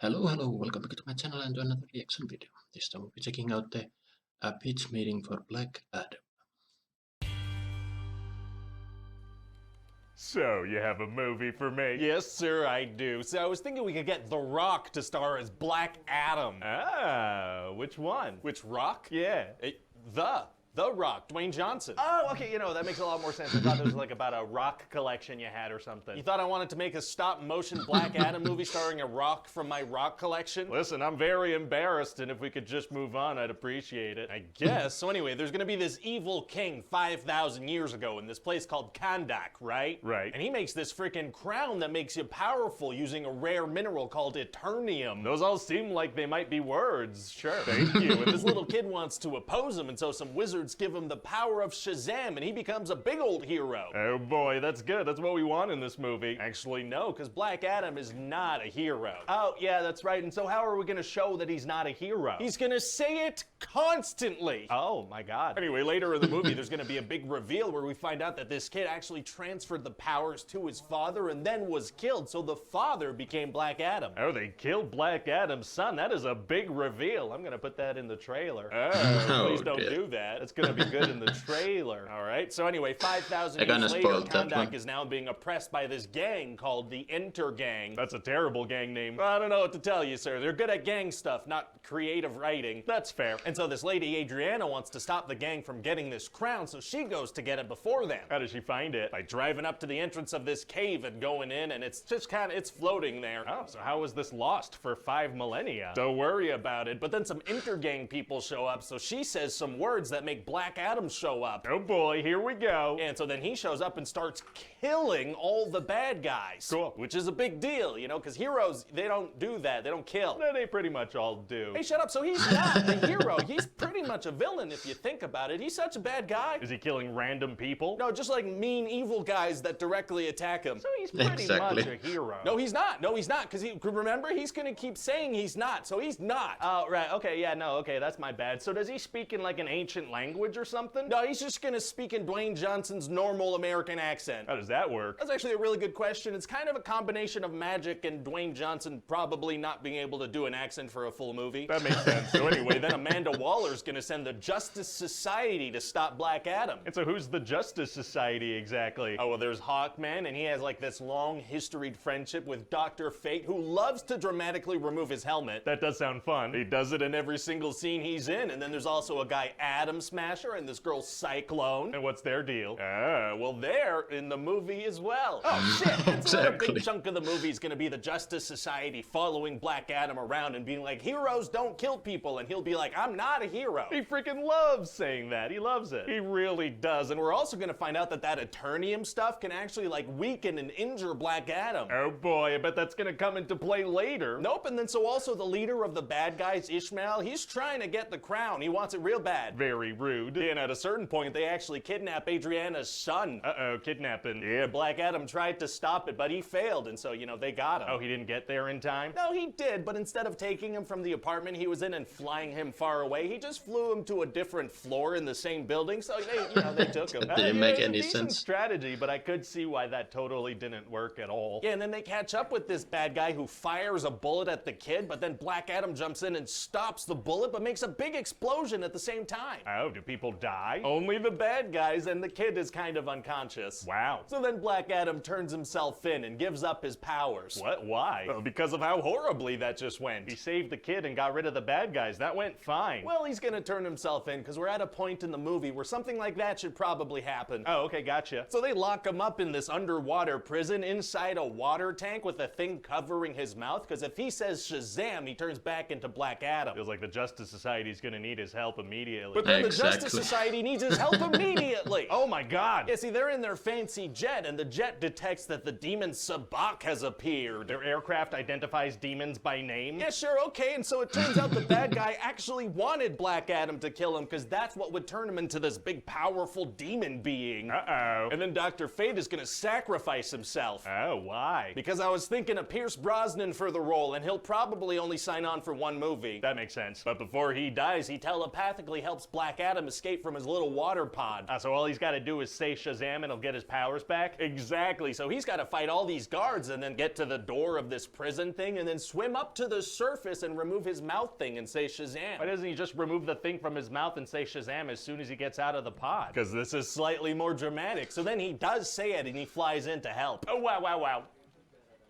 Hello, welcome back to my channel and to another reaction video. This time we'll be checking out the pitch meeting for Black Adam. So, you have a movie for me? Yes, sir, I do. So I was thinking we could get The Rock to star as Black Adam. Ah, which one? Which Rock? Yeah. The Rock, Dwayne Johnson. Oh, okay, that makes a lot more sense. I thought it was like about a rock collection you had or something. You thought I wanted to make a stop-motion Black Adam movie starring a rock from my rock collection? Listen, I'm very embarrassed, and if we could just move on, I'd appreciate it. I guess. So anyway, there's gonna be this evil king 5,000 years ago in this place called Kandak, right? Right. And he makes this freaking crown that makes you powerful using a rare mineral called Eternium. Those all seem like they might be words. Sure. Thank you. And this little kid wants to oppose him, and so some wizards give him the power of Shazam, and he becomes a big old hero. Oh boy, that's good. That's what we want in this movie. Actually, no, because Black Adam is not a hero. Oh, yeah, that's right. And so how are we gonna show that he's not a hero? He's gonna say it constantly. Oh my god. Anyway, later in the movie, there's gonna be a big reveal where we find out that this kid actually transferred the powers to his father and then was killed, so the father became Black Adam. Oh, they killed Black Adam's son. That is a big reveal. I'm gonna put that in the trailer. Oh, please don't dear. do that. It's gonna be good in the trailer. All right, so anyway, 5,000 I kinda years later, spoiled that Kandak one. is now being oppressed by this gang called the Enter Gang. That's a terrible gang name. I don't know what to tell you, sir. They're good at gang stuff, not creative writing. That's fair. And so this lady, Adriana, wants to stop the gang from getting this crown, so she goes to get it before them. How does she find it? By driving up to the entrance of this cave and going in, and it's just it's floating there. Oh, so how was this lost for 5 millennia? Don't worry about it. But then some intergang people show up, so she says some words that make Black Adam show up. Oh boy, here we go. And so then he shows up and starts killing all the bad guys. Cool. Which is a big deal, because heroes, they don't do that. They don't kill. No, they pretty much all do. Hey, shut up. So he's not a hero. He's pretty much a villain if you think about it. He's such a bad guy. Is he killing random people? No, just like mean, evil guys that directly attack him. So he's pretty Exactly. much a hero. No, he's not. No, he's not. Because remember, he's going to keep saying he's not. So he's not. Oh, right. Okay, yeah, no, okay, that's my bad. So does he speak in like an ancient language or something? No, he's just going to speak in Dwayne Johnson's normal American accent. How does that work? That's actually a really good question. It's kind of a combination of magic and Dwayne Johnson probably not being able to do an accent for a full movie. That makes sense. So anyway, then Amanda Waller's gonna send the Justice Society to stop Black Adam. And so who's the Justice Society exactly? Oh, well, there's Hawkman, and he has like this long historied friendship with Dr. Fate, who loves to dramatically remove his helmet. That does sound fun. He does it in every single scene he's in. And then there's also a guy, Atom Smasher, and this girl, Cyclone. And what's their deal? Well, they're in the movie as well. Oh, shit. And so a Exactly. big chunk of the movie is going to be the Justice Society following Black Adam around and being like, heroes don't kill people. And he'll be like, I'm not a hero. He freaking loves saying that. He loves it. He really does. And we're also going to find out that Eternium stuff can actually like weaken and injure Black Adam. Oh boy, I bet that's gonna come into play later. Nope. And then so also the leader of the bad guys, Ishmael, he's trying to get the crown. He wants it real bad. Very rude. And at a certain point, they actually kidnap Adriana's son. Uh-oh, kidnapping. Yeah, Black Adam tried to stop it, but he failed, and so, they got him. Oh, he didn't get there in time? No, he did, but instead of taking him from the apartment he was in and flying him far away, he just flew him to a different floor in the same building, so they took him. Didn't make it's a any decent sense. strategy, but I could see why that totally didn't work at all. Yeah, and then they catch up with this bad guy who fires a bullet at the kid, but then Black Adam jumps in and stops the bullet, but makes a big explosion at the same time. Oh, do people die? Only the bad guys, and the kid is kind of unconscious. Wow. So then Black Adam turns himself in and gives up his powers. What? Why? Because of how horribly that just went. He saved the kid and got rid of the bad guys. That went fine. Well, he's gonna turn himself in because we're at a point in the movie where something like that should probably happen. Oh, okay, gotcha. So they lock him up in this underwater prison inside a water tank with a thing covering his mouth, because if he says Shazam, he turns back into Black Adam. Feels like the Justice Society's gonna need his help immediately. But then the Exactly. Justice Society needs his help immediately. Oh my god! Yeah, see, they're in their fancy jet, and the jet detects that the demon Sabak has appeared. Their aircraft identifies demons by name? Yeah, sure, okay, and so it turns out the bad guy actually wanted Black Adam to kill him, because that's what would turn him into this big, powerful demon being. Uh-oh. And then Dr. Fate is gonna sacrifice himself. Oh, why? Because I was thinking of Pierce Brosnan for the role, and he'll probably only sign on for one movie. That makes sense. But before he dies, he telepathically helps Black Adam Adam escape from his little water pod. So all he's got to do is say Shazam and he'll get his powers back? Exactly. So he's got to fight all these guards and then get to the door of this prison thing and then swim up to the surface and remove his mouth thing and say Shazam. Why doesn't he just remove the thing from his mouth and say Shazam as soon as he gets out of the pod? Because this is slightly more dramatic. So then he does say it and he flies in to help. Oh, wow, wow, wow.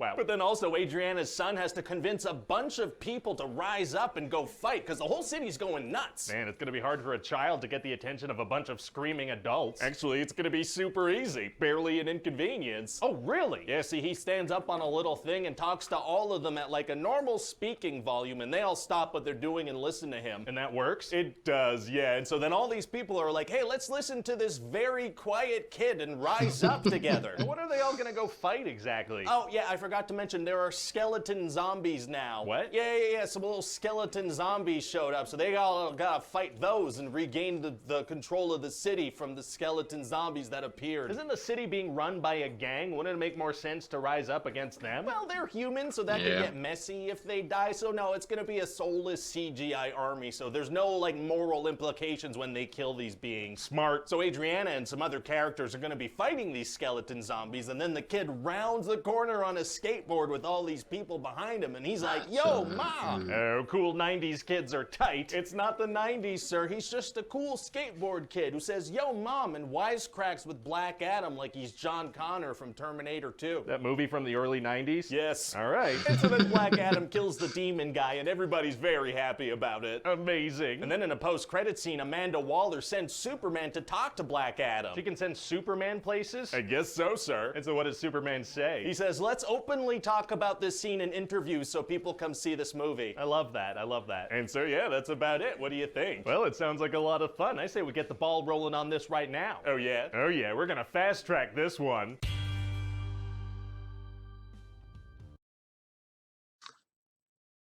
Wow. But then also Adriana's son has to convince a bunch of people to rise up and go fight because the whole city's going nuts. Man, it's gonna be hard for a child to get the attention of a bunch of screaming adults. Actually, it's gonna be super easy. Barely an inconvenience. Oh, really? Yeah, see, he stands up on a little thing and talks to all of them at like a normal speaking volume, and they all stop what they're doing and listen to him. And that works? It does, yeah. And so then all these people are like, hey, let's listen to this very quiet kid and rise up together. What are they all gonna go fight exactly? Oh, yeah, I forgot to mention there are skeleton zombies now. What? Yeah. Some little skeleton zombies showed up, so they all gotta fight those and regain the control of the city from the skeleton zombies that appeared. Isn't the city being run by a gang? Wouldn't it make more sense to rise up against them? Well, they're human, so that Yeah. could get messy if they die. So no, it's gonna be a soulless CGI army, so there's no like moral implications when they kill these beings. Smart. So Adriana and some other characters are gonna be fighting these skeleton zombies, and then the kid rounds the corner on a skateboard with all these people behind him, and he's like, yo, Mom! Oh, cool 90s kids are tight. It's not the 90s, sir. He's just a cool skateboard kid who says, yo, Mom, and wisecracks with Black Adam like he's John Connor from Terminator 2. That movie from the early 90s? Yes. All right. And so then Black Adam kills the demon guy, and everybody's very happy about it. Amazing. And then in a post-credit scene, Amanda Waller sends Superman to talk to Black Adam. She can send Superman places? I guess so, sir. And so what does Superman say? He says, let's openly talk about this scene in interviews so people come see this movie. I love that. I love that. And so, yeah, that's about it. What do you think? Well, it sounds like a lot of fun. I say we get the ball rolling on this right now. Oh, yeah? Oh, yeah, we're gonna fast track this one.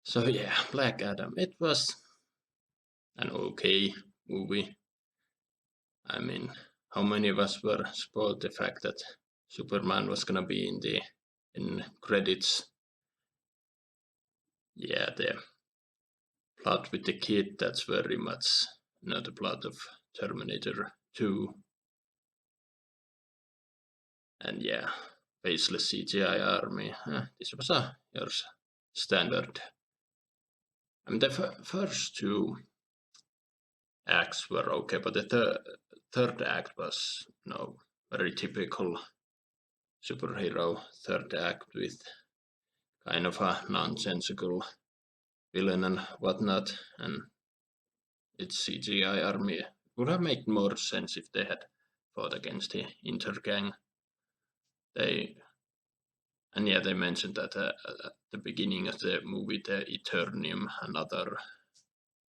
So yeah, Black Adam. It was an okay movie. I mean, how many of us were spoiled the fact that Superman was gonna be in credits? Yeah, the plot with the kid, that's very much not the plot of Terminator 2. And yeah, faceless CGI army. This was your standard. I mean, the first two acts were okay, but the third act was, very typical superhero third act with kind of a nonsensical villain and whatnot, and its CGI army would have made more sense if they had fought against the Intergang. They mentioned that at the beginning of the movie, the Eternium, another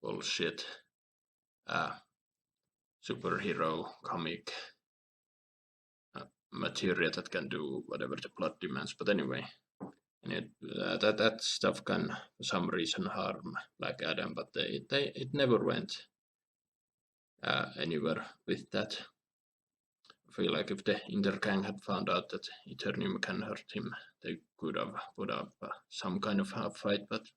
bullshit superhero comic material that can do whatever the plot demands. But anyway, and that stuff can for some reason harm Black Adam, but it never went anywhere with that. I feel like if the Intergang had found out that Eternium can hurt him, they could have put up some kind of half fight, but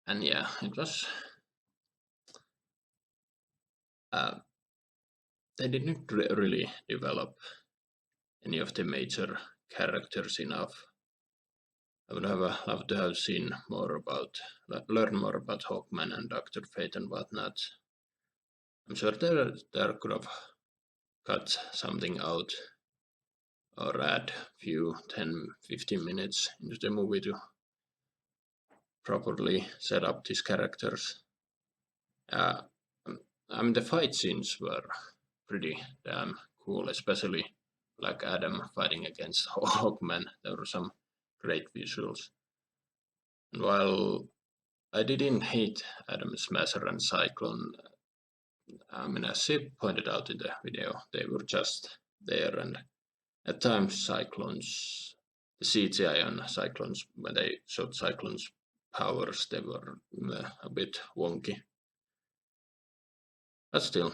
and yeah, it was they didn't really develop any of the major characters enough. I would have loved to have seen learn more about Hawkman and Dr. Fate and whatnot. I'm sure there could have cut something out or add few 10-15 minutes into the movie to properly set up these characters. The fight scenes were pretty damn cool, especially Black Adam fighting against Hawkman. There were some great visuals. And while I didn't hate Atom Smasher and Cyclone, as Sid pointed out in the video, they were just there, and at times the CGI on Cyclones, when they showed Cyclone's powers, they were a bit wonky. But still,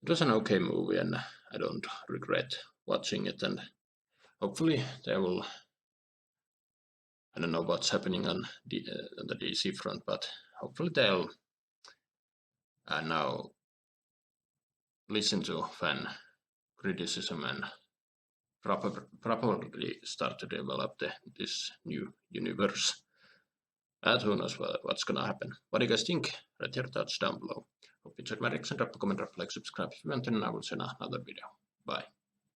it was an okay movie, and I don't regret watching it, and hopefully they will I don't know what's happening on the DC front, but hopefully they'll now listen to fan criticism and probably start to develop this new universe. And who knows what's gonna happen. What do you guys think? Write your thoughts down below. Hope you enjoyed my reaction. Drop a comment, drop a like, subscribe if you want, and I will see you in another video. Bye.